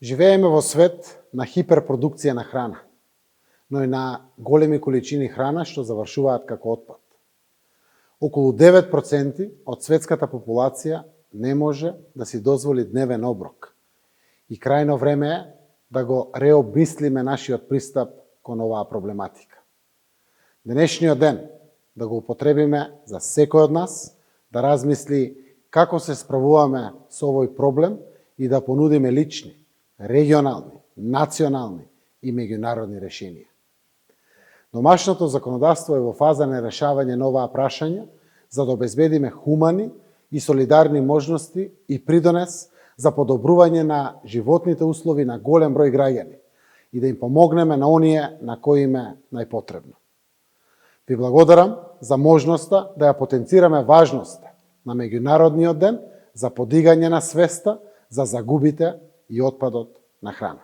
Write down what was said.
Живееме во свет на хиперпродукција на храна, но и на големи количини храна што завршуваат како отпад. Околу 9% од светската популација не може да си дозволи дневен оброк. И крајно време е да го реобмислиме нашиот пристап кон оваа проблематика. Денешниот ден да го употребиме за секој од нас, да размисли како се справуваме со овој проблем и да понудиме лични, регионални, национални и меѓународни решенија. Домашното законодавство е во фаза на решавање на оваа прашања за да обезбедиме хумани и солидарни можности и придонес за подобрување на животните услови на голем број граѓани и да им помогнеме на оние на кои им е најпотребно. Ви благодарам за можноста да ја потенцираме важноста на меѓународниот ден за подигање на свеста за загубите и отпадот на храна.